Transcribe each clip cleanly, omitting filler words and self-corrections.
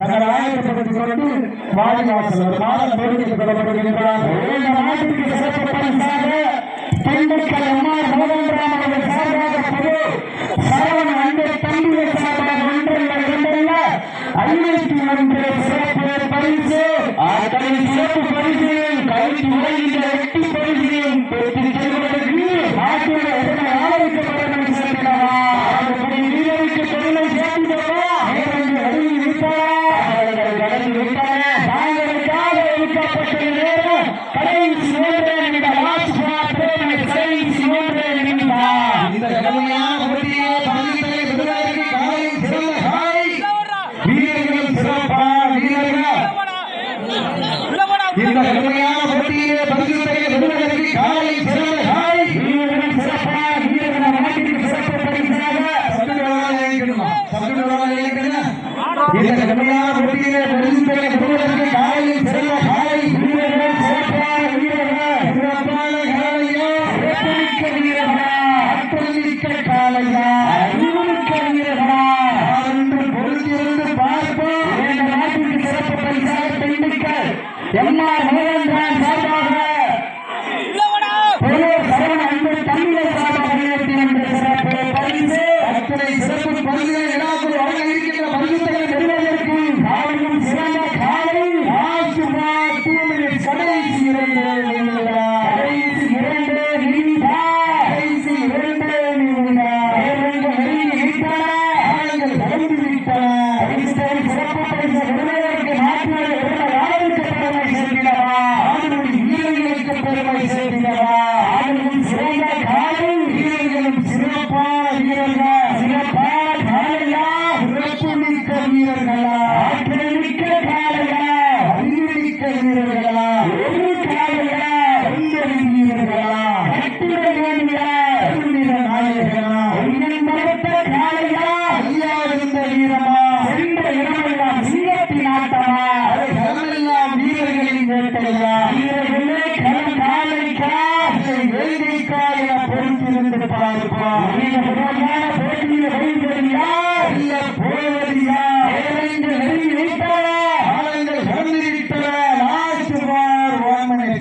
தங்கள் ஆயத்தப்படுத்திக் கொண்டு வாடிவாசல் ஒரு மாதம் கோரிக்கை கொள்ளப்படுகின்றார். இந்த நாட்டுக்கு சிறப்பு பரிசாக திண்டுக்கல் எம்ஆர் மோகன்ராம் அவர்கள் சார்பாக பொது சரவண அன்பை தம்பியை சார்பாக ஒன்றல்ல இரண்டல்ல 501 சிறப்பு பரிசு. அத்தனை சிறப்பு பரிசையும் கைது உலகின்ற 8 பரிசையும் பெற்றுச் செல்வதற்கு நாட்டில் எத்தனை ஆதரிக்கப்பட்ட சேர்க்கிறவா அப்படி வீரருக்கு பெருமை சேர்ந்தவா கடந்து விட்டார தாங்களுக்காக ஒதுக்கப்பட்ட நேரம் கடைசி 3 நிமிடம் லாஸ்ட் கடைசி 3 நிமிடம். இந்த கடுமையான போட்டியை பகுதிகளை விடுவதற்கு காலை சிறந்த காலை வீரர்கள் சிறப்பான வீரர்கள். இந்த கடுமையான போட்டியை பகுதிகளை விடுவதற்கு காலை சிறந்த காலை வீரர்கள் சிறப்பான வீரர்கள். நாட்டிற்கு சிறப்பு பரிசாக இந்த கடுமையான போட்டியிலே பரிசுகளை பெறுவதற்கு காலையில் சிறந்த காலை வீரர்கள் சிறப்பான வீரர்கள். சிறப்பான காலையா சிறப்புமிக்க வீரர்களா அற்புதமிக்க காலையா அறிவுமிக்க வீரர்களா என்று பொறுத்திருந்து பார்ப்போம். இந்த நாட்டிற்கு சிறப்பு பரிசாக திண்டுக்கல் எம்ஆர் மோகன்ராம் சார்பாக சரவண அன்பு தமிழை சார்பாக சிறப்பு பரிசு. அத்தனை சிறப்பு பரிசுகளை விழாக்குள் வழங்க இருக்கின்ற பரிசுகளை பெறுவதற்கு காலையும் சிறந்த காலை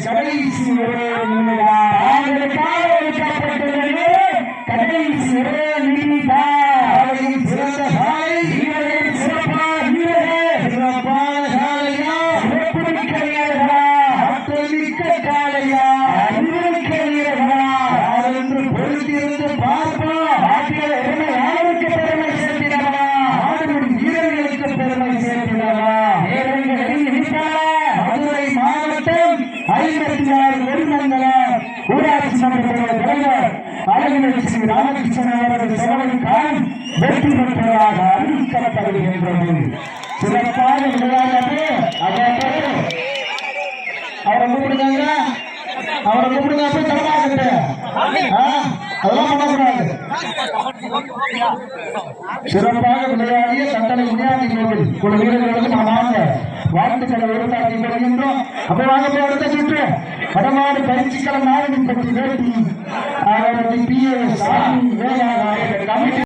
கடைசி 2 ஊராட்சி மன்ற தலைவர் அழகிலட்சுமி ராமகிருஷ்ணன் அவரது செலவிற்கான வெற்றி பெற்றதாக அறிவிக்கப்படுகின்றது. சிறப்பாக விளையாட்டு அவரை கூப்பிடுங்க போய் தலைவாங்க அதெல்லாம் பண்ணக்கூடாது. சிறப்பாக விளையாடிய தண்டனை விளையாடி குழு வீரர்களுக்கு மனமார்ந்த வாழ்த்துக்களை உருவாக்கி வருகின்றோம். அப்ப வாங்க போய் அடுத்த சுற்று வடமாடு பயிற்சிக்களம் நாயகன் பற்றி வேட்டி அவரது PA சாமி வேளாண்